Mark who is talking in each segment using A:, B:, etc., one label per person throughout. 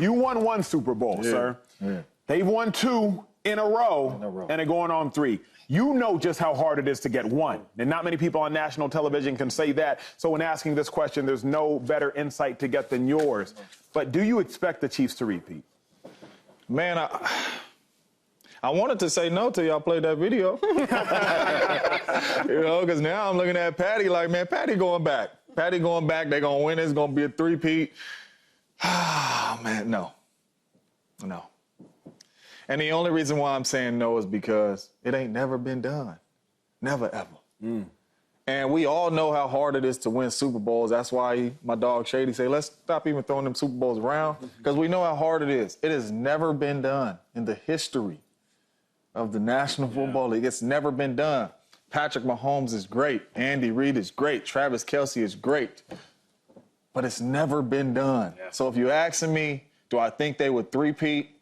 A: You won one Super Bowl, sir.
B: Yeah.
A: They've won 2 in a row, and they're going on 3. You know just how hard it is to get 1. And not many people on national television can say that. So when asking this question, there's no better insight to get than yours. But do you expect the Chiefs to repeat?
B: Man, I wanted to say no till y'all played that video. You know, because now I'm looking at Patty like, man, Patty going back. Patty going back. They're going to win. It's going to be a three-peat. Oh, man, no. No. And the only reason why I'm saying no is because it ain't never been done. Never, ever. And we all know how hard it is to win Super Bowls. That's why my dog Shady say, let's stop even throwing them Super Bowls around, because we know how hard it is. It has never been done in the history of the National Football League. It's never been done. Patrick Mahomes is great. Andy Reid is great. Travis Kelce is great. But it's never been done. Yeah. So if you're asking me, do I think they would three-peat,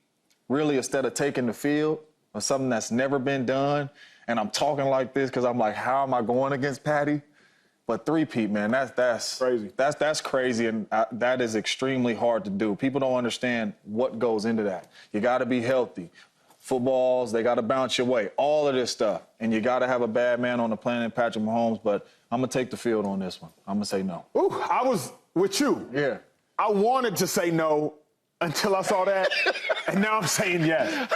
B: really, instead of taking the field or something that's never been done? And I'm talking like this because I'm like, how am I going against Patty? But three-peat, man, that's
A: crazy.
B: That's crazy, and that is extremely hard to do. People don't understand what goes into that. You got to be healthy. Footballs, they got to bounce your way. All of this stuff. And you got to have a bad man on the planet, Patrick Mahomes. But I'm going to take the field on this one. I'm going to say no.
A: Ooh, I was with you.
B: Yeah.
A: I wanted to say no until I saw that, and now I'm saying yes.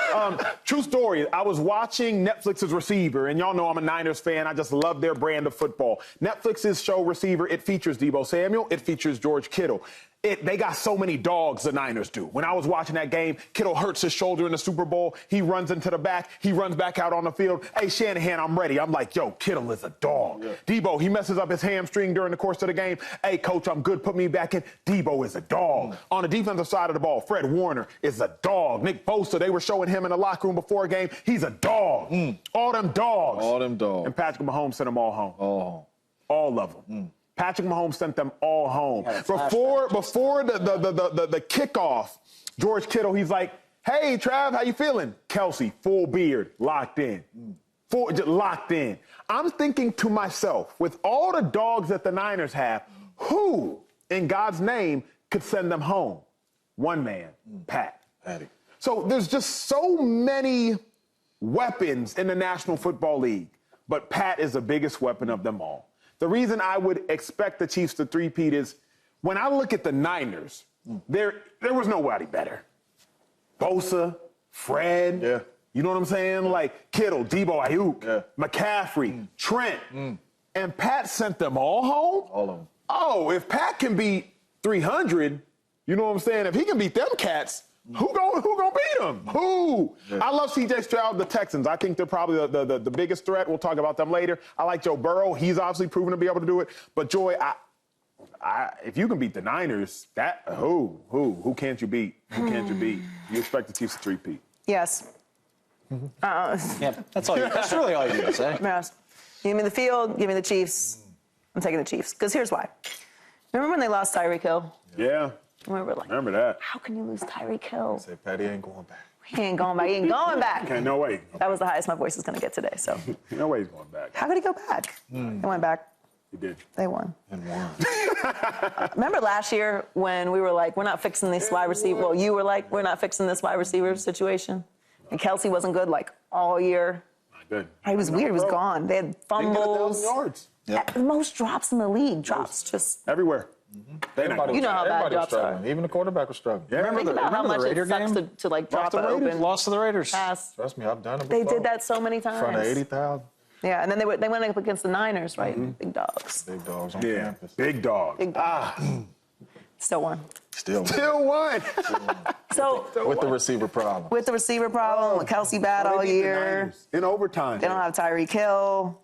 A: True story, I was watching Netflix's Receiver, and y'all know I'm a Niners fan. I just love their brand of football. Netflix's show Receiver, it features Deebo Samuel. It features George Kittle. They got so many dogs, the Niners do. When I was watching that game, Kittle hurts his shoulder in the Super Bowl. He runs into the back. He runs back out on the field. Hey, Shanahan, I'm ready. I'm like, yo, Kittle is a dog. Yeah. Deebo, he messes up his hamstring during the course of the game. Hey, coach, I'm good. Put me back in. Deebo is a dog. On the defensive side of the ball, Fred Warner is a dog. Nick Bosa, they were showing him in the locker room before a game. He's a dog. All them dogs.
B: All them dogs.
A: And Patrick Mahomes sent them all home.
B: All home.
A: All of them. Patrick Mahomes sent them all home. Before the kickoff, George Kittle, he's like, hey, Trav, how you feeling? Kelce, full beard, locked in. Locked in. I'm thinking to myself, with all the dogs that the Niners have, who, in God's name, could send them home? One man, Patty. So there's just so many weapons in the National Football League, but Pat is the biggest weapon of them all. The reason I would expect the Chiefs to three-peat is when I look at the Niners, there was nobody better. Bosa, Fred, you know what I'm saying? Like Kittle, Deebo, Ayuk, McCaffrey, Trent. And Pat sent them all home?
B: All of them.
A: Oh, if Pat can beat 300, you know what I'm saying? If he can beat them cats, who gonna beat them? Who? I love C.J. Stroud, the Texans. I think they're probably the biggest threat. We'll talk about them later. I like Joe Burrow. He's obviously proven to be able to do it. But, Joy, if you can beat the Niners, who can't you beat? Who can't you beat? You expect the Chiefs to three-peat?
C: Yes.
D: Yeah, that's really all you need to say.
C: Yes. Give me the field, give me the Chiefs. I'm taking the Chiefs. Because here's why. Remember when they lost Tyreek Hill?
A: Yeah.
C: Remember
A: that.
C: How can you lose Tyreek Hill?
B: Say Patty ain't going back.
C: He ain't going back. He ain't going back.
A: Okay, no way.
C: That was the highest my voice is going to get today, so.
A: No way he's going back.
C: How could he go back? They went back.
A: He did.
C: They won.
B: And won.
C: Remember last year when we were like, we're not fixing this wide receiver? Well, you were like, we're not fixing this wide receiver situation? And Kelce wasn't good like all year.
A: Not good.
C: He was weird. He was gone. They had fumbles.
A: They get 1,000 yards.
C: The most drops in the league. Drops just
A: everywhere.
C: You know how bad drops are.
B: Even the quarterback was struggling.
A: Yeah.
C: Think about how much it sucks to like drop an open
D: Lost to the Raiders.
C: pass.
B: Trust me, I've done it
C: They
B: before.
C: did that so many times.
B: In front of 80,000.
C: Yeah, and then they went up against the Niners, right? Big dogs.
B: Big dogs on campus.
A: Big dog.
C: Big dogs. Still won.
B: Still
A: won.
C: So
B: with the receiver problem.
C: with the receiver problem, with Kelce bad all year.
A: In overtime.
C: They don't have Tyreek Hill.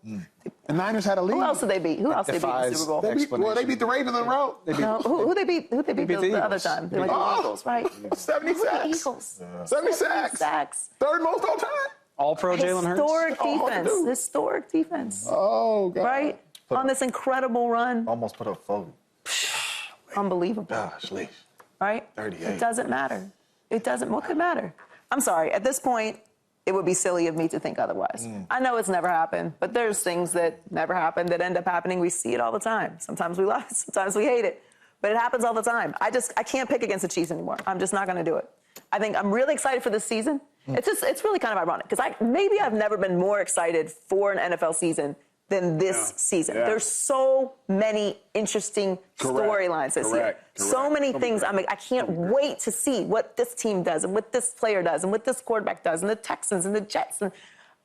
A: The Niners had a lead.
C: Who else did they beat? Who else did they beat in the
D: Defies
C: Super Bowl?
A: They beat the Ravens in a row.
C: No, who they beat? Who they beat the other time? They went to the Eagles, right?
A: 70
C: Who were the
A: sacks.
C: Eagles?
A: 70 sacks.
C: Sacks.
A: Third most all time.
D: All-pro Jalen Hurts.
C: Historic
A: Oh,
C: defense.
A: dude.
C: Historic defense.
A: Oh, God.
C: Right? On this incredible run.
B: Almost put up 40.
C: Unbelievable.
B: Gosh, Lee.
C: Right?
B: 38.
C: It doesn't matter. It doesn't. What could matter? I'm sorry. At this point, it would be silly of me to think otherwise. I know it's never happened, but there's things that never happen that end up happening. We see it all the time. Sometimes we love it. Sometimes we hate it. but it happens all the time. I can't pick against the Chiefs anymore. I'm just not going to do it. I think I'm really excited for this season. It's really kind of ironic because maybe I've never been more excited for an NFL season than this season. Yeah. There's so many interesting storylines this year. So many things. I can't wait to see what this team does and what this player does and what this quarterback does and the Texans and the Jets and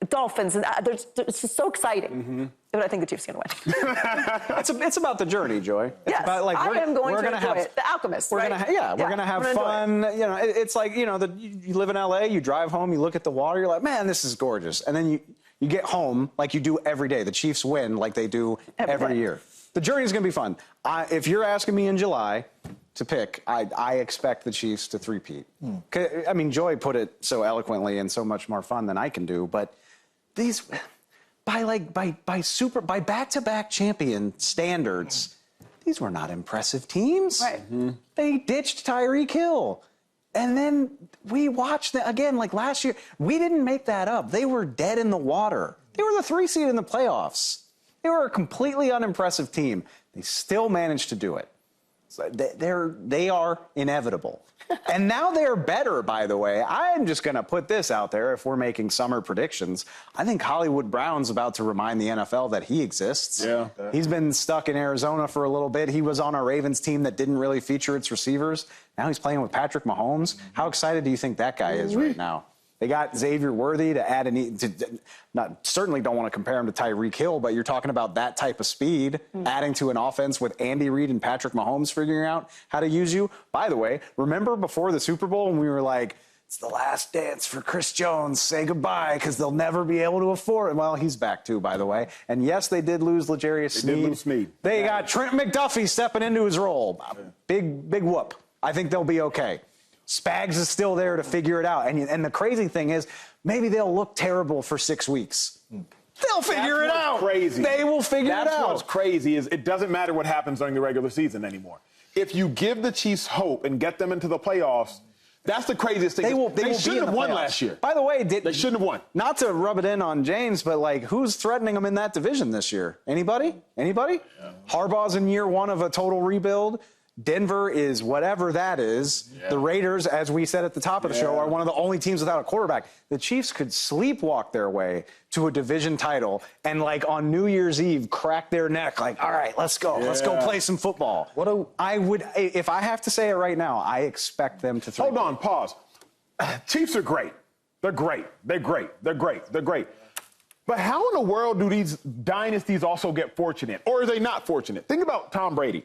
C: the Dolphins. And it's just so exciting. But I think the Chiefs are going to
D: win. It's about the journey, Joy. It's
C: yes,
D: about,
C: I am going to enjoy it. The Alchemist,
D: we're gonna have fun. You know, it's like, you live in LA, you drive home, you look at the water, you're like, man, this is gorgeous. And then you get home like you do every day. The Chiefs win like they do every year. The journey is going to be fun. If you're asking me in July to pick, I expect the Chiefs to three-peat. I mean, Joy put it so eloquently and so much more fun than I can do. But these, by back-to-back champion standards, these were not impressive teams.
C: Right.
D: They ditched Tyreek Hill. And then we watched them again, like last year. We didn't make that up. They were dead in the water. They were the 3 seed in the playoffs. They were a completely unimpressive team. They still managed to do it. So they are inevitable. And now they're better, by the way. I'm just going to put this out there if we're making summer predictions. I think Hollywood Brown's about to remind the NFL that he exists.
A: Yeah.
D: He's been stuck in Arizona for a little bit. He was on a Ravens team that didn't really feature its receivers. Now he's playing with Patrick Mahomes. How excited do you think that guy is right now? They got Xavier Worthy to add certainly don't want to compare him to Tyreek Hill, but you're talking about that type of speed, adding to an offense with Andy Reid and Patrick Mahomes figuring out how to use you. By the way, remember before the Super Bowl when we were like, it's the last dance for Chris Jones. Say goodbye because they'll never be able to afford it. Well, he's back too, by the way. And yes, they did lose L'Jarius Sneed. They got Trent McDuffie stepping into his role. Big whoop. I think they'll be okay. Spags is still there to figure it out. And the crazy thing is, maybe they'll look terrible for 6 weeks. They'll figure it out.
A: Crazy.
D: They will figure it out.
A: That's what's crazy is it doesn't matter what happens during the regular season anymore. If you give the Chiefs hope and get them into the playoffs, that's the craziest thing. They shouldn't have won last year.
D: By the way,
A: they shouldn't have won.
D: Not to rub it in on James, but like, who's threatening them in that division this year? Anybody? Yeah. Harbaugh's in year 1 of a total rebuild. Denver is whatever that is. Yeah. The Raiders, as we said at the top of the show, are one of the only teams without a quarterback. The Chiefs could sleepwalk their way to a division title and, like, on New Year's Eve, crack their neck. Like, all right, let's go. Yeah. Let's go play some football. If I have to say it right now, I expect them to throw.
A: Hold on, pause. Chiefs are great. They're great. They're great. They're great. They're great. But how in the world do these dynasties also get fortunate? Or are they not fortunate? Think about Tom Brady.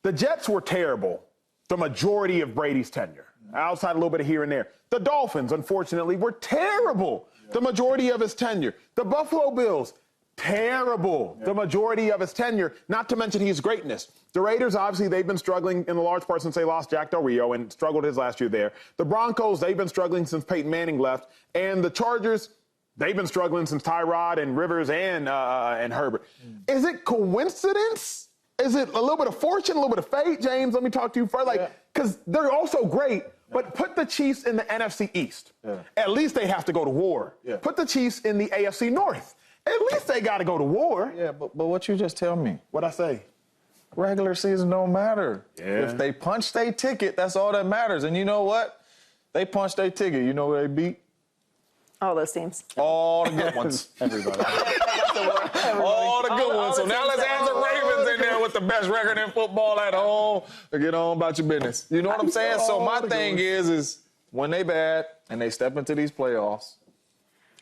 A: The Jets were terrible the majority of Brady's tenure, outside a little bit of here and there. The Dolphins, unfortunately, were terrible the majority of his tenure. The Buffalo Bills, terrible the majority of his tenure, not to mention his greatness. The Raiders, obviously, they've been struggling in the large part since they lost Jack Del Rio and struggled his last year there. The Broncos, they've been struggling since Peyton Manning left. And the Chargers, they've been struggling since Tyrod and Rivers and Herbert. Is it coincidence? Is it a little bit of fortune, a little bit of fate, James? Let me talk to you first. Because they're also great, but put the Chiefs in the NFC East. At least they have to go to war. Put the Chiefs in the AFC North. At least they got to go to war.
B: Yeah, but what you just tell me?
A: What'd I say?
B: Regular season don't matter. If they punch their ticket, that's all that matters. And you know what? They punched their ticket. You know who they beat?
C: All those teams.
B: All the good ones.
D: Everybody.
B: All the good ones. So now let's add the Ravens in there with the best record in football at home to get on about your business. You know what I'm saying? So my thing is when they bad and they step into these playoffs,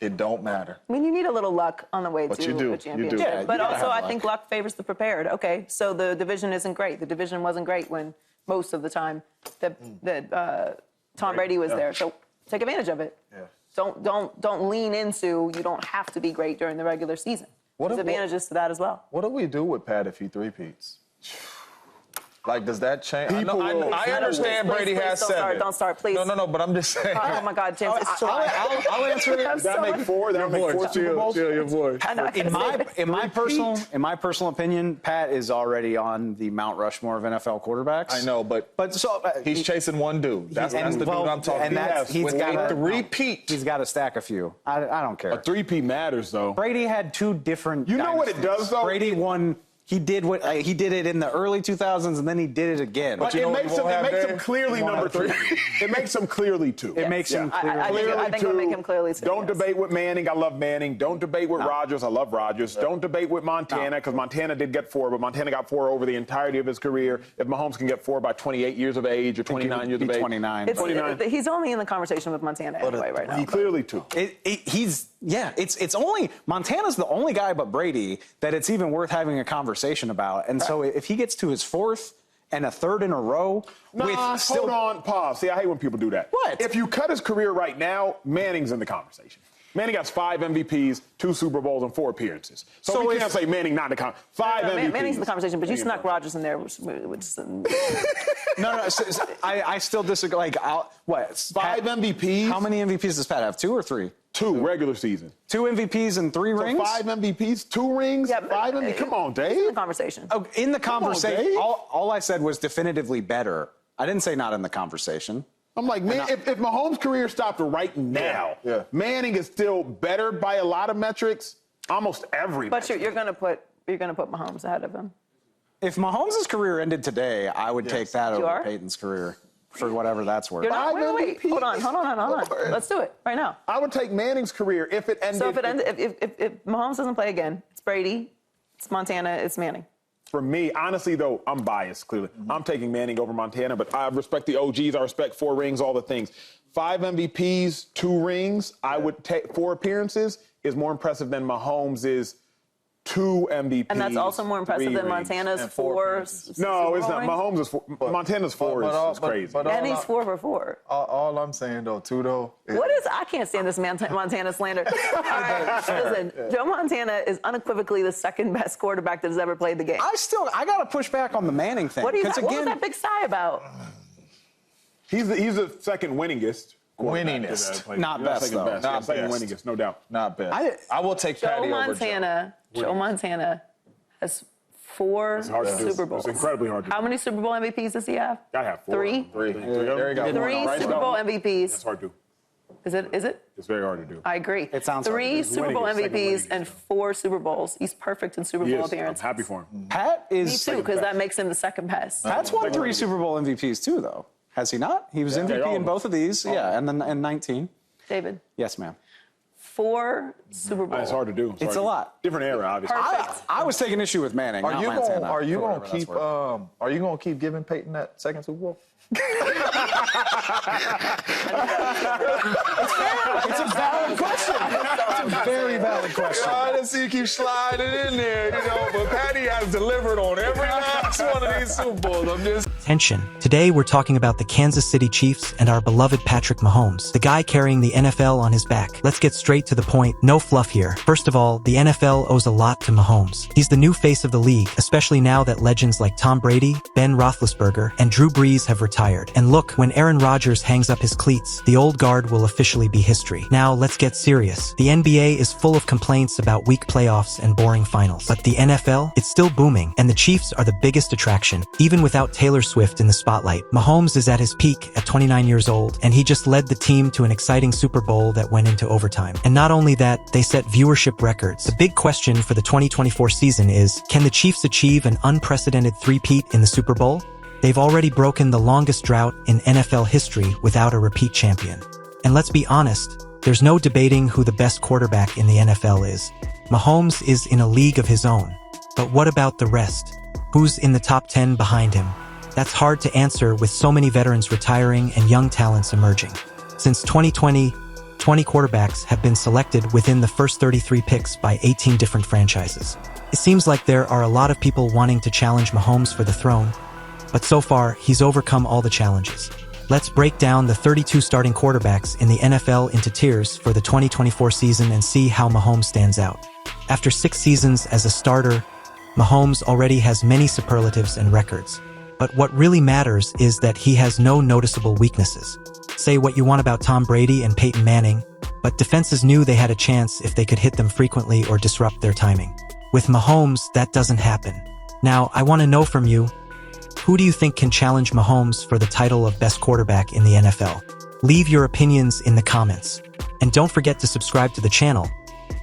B: it don't matter.
C: I mean, you need a little luck on the way to a championship.
B: You do.
C: Yeah, but also I think luck favors the prepared. Okay, so the division isn't great. The division wasn't great when most of the time that Tom Brady was there. So take advantage of it.
B: Yeah.
C: Don't lean into you don't have to be great during the regular season. There's advantages to that as well.
B: What do we do with Pat if he three-peats? Like, does that change? I understand Brady has 7.
C: Don't start, please.
B: No, but I'm just saying.
C: Oh, my God, James, it's July.
D: I'll answer it.
A: That'll make 4. That'll make 4 Super Bowls.
B: Your voice.
D: In my personal opinion, Pat is already on the Mount Rushmore of NFL quarterbacks.
B: I know, but he's chasing one dude. That's the dude I'm talking about.
D: He's got
B: a three-peat.
D: He's got to stack a few. I don't care.
A: A three-peat matters, though.
D: Brady had 2 different.
A: You know what it does, though?
D: Brady won. he did he did it in the early 2000s, and then he did it again.
A: But it makes him clearly number 3. It makes him clearly 2.
D: It makes him clearly.
C: I think it'll make him clearly 2.
A: Don't debate with Manning. I love Manning. Don't debate with Rodgers. I love Rodgers. Don't debate with Montana, because Montana did get 4, but Montana got 4 over the entirety of his career. If Mahomes can get 4 by 28 years of age or 29 years of age.
D: 29.
C: He's only in the conversation with Montana anyway right now.
A: He's clearly 2.
D: It's only Montana's the only guy but Brady that it's even worth having a conversation about. And so if he gets to his 4th and a 3rd in a row
A: hold on, pause. See, I hate when people do that.
D: What?
A: If you cut his career right now, Manning's in the conversation. Manning has 5 MVPs, 2 Super Bowls, and 4 appearances. So we can't say Manning not in the conversation. 5 MVPs.
C: Manning's in the conversation, but you snuck Rodgers in there.
D: No, I still disagree. Like, what?
A: 5 MVPs?
D: How many MVPs does Pat have? 2 or 3?
A: 2 regular season.
D: 2 MVPs and 3 rings?
A: 5 MVPs, 2 rings, 5 MVPs. Come on, Dave.
C: In the conversation.
D: Oh, in the conversation.
A: Dave.
D: All I said was definitively better. I didn't say not in the conversation.
A: I'm like, man, if Mahomes' career stopped right now, Manning is still better by a lot of metrics, almost every.
C: But you're gonna put Mahomes ahead of him.
D: If Mahomes' career ended today, I would take that over Peyton's career for whatever that's worth.
C: You're not, wait. Hold on. Let's do it right now.
A: I would take Manning's career if it ended.
C: So if Mahomes doesn't play again, it's Brady, it's Montana, it's Manning.
A: For me, honestly, though, I'm biased, clearly. I'm taking Manning over Montana, but I respect the OGs. I respect 4 rings, all the things. 5 MVPs, 2 rings, I would take 4 appearances is more impressive than Mahomes' 2 MVPs.
C: And that's also more impressive than Montana's 4.
A: No, it's not. Mahomes is 4. Montana's 4 is crazy.
C: And he's 4 for 4.
B: All I'm saying, though, too, though.
C: I can't stand this Montana slander. All right, listen, Joe Montana is unequivocally the 2nd best quarterback that has ever played the game.
D: I got to push back on the Manning thing.
C: What was that big sigh about?
A: He's the 2nd winningest.
B: Winningest.
D: Not best, though.
A: Best.
B: Not
A: 2nd
B: best.
A: winningest, no doubt.
B: Not best. I will take Patty over
C: Joe Montana has 4 Super Bowls.
A: It's incredibly hard to do.
C: How many Super Bowl MVPs does he have?
A: I have 4.
C: 3?
B: There you go.
C: 3 Super Bowl MVPs.
A: It's hard to do.
C: Is it?
A: It's very hard to do.
C: I agree.
D: It sounds hard to
C: 3
D: do.
C: Super Bowl
A: Second
C: MVPs
A: winningest.
C: and 4 Super Bowls. He's perfect in Super Bowl appearances.
A: I'm happy for him.
D: Pat is.
C: Me too, because that makes him the 2nd best.
D: Pat's won 3 Super Bowl MVPs too, though. Has he not? He was MVP in both of these. Yeah, and then in 19.
C: David,
D: Yes, ma'am.
C: 4 Super Bowls.
A: It's hard to do.
D: It's a lot.
A: Different era, obviously.
C: Perfect.
D: I was taking issue with Manning.
B: Are you
D: going
B: gonna keep giving Peyton that 2nd Super Bowl?
D: It's a valid question. It's a very valid question.
B: I didn't see you keep sliding in there, but Patty has delivered on every last one of these Super Bowls. I'm just.
E: Attention. Today we're talking about the Kansas City Chiefs and our beloved Patrick Mahomes, the guy carrying the NFL on his back. Let's get straight to the point, no fluff here. First of all, the NFL owes a lot to Mahomes. He's the new face of the league, especially now that legends like Tom Brady, Ben Roethlisberger, and Drew Brees have retired. And look, when Aaron Rodgers hangs up his cleats, the old guard will officially be history. Now let's get serious. The NBA is full of complaints about weak playoffs and boring finals. But the NFL, it's still booming, and the Chiefs are the biggest attraction. Even without Taylor Swift in the spotlight, Mahomes is at his peak at 29 years old, and he just led the team to an exciting Super Bowl that went into overtime. And not only that, they set viewership records. The big question for the 2024 season is, can the Chiefs achieve an unprecedented three-peat in the Super Bowl? They've already broken the longest drought in NFL history without a repeat champion. And let's be honest, there's no debating who the best quarterback in the NFL is. Mahomes is in a league of his own. But what about the rest? Who's in the top 10 behind him? That's hard to answer with so many veterans retiring and young talents emerging. Since 2020, 20 quarterbacks have been selected within the first 33 picks by 18 different franchises. It seems like there are a lot of people wanting to challenge Mahomes for the throne, but so far, he's overcome all the challenges. Let's break down the 32 starting quarterbacks in the NFL into tiers for the 2024 season and see how Mahomes stands out. After 6 seasons as a starter, Mahomes already has many superlatives and records. But what really matters is that he has no noticeable weaknesses. Say what you want about Tom Brady and Peyton Manning, but defenses knew they had a chance if they could hit them frequently or disrupt their timing. With Mahomes, that doesn't happen. Now, I want to know from you, who do you think can challenge Mahomes for the title of best quarterback in the NFL? Leave your opinions in the comments. And don't forget to subscribe to the channel.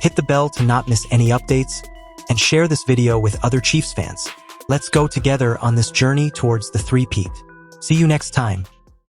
E: Hit the bell to not miss any updates. and share this video with other Chiefs fans. Let's go together on this journey towards the three-peat. See you next time.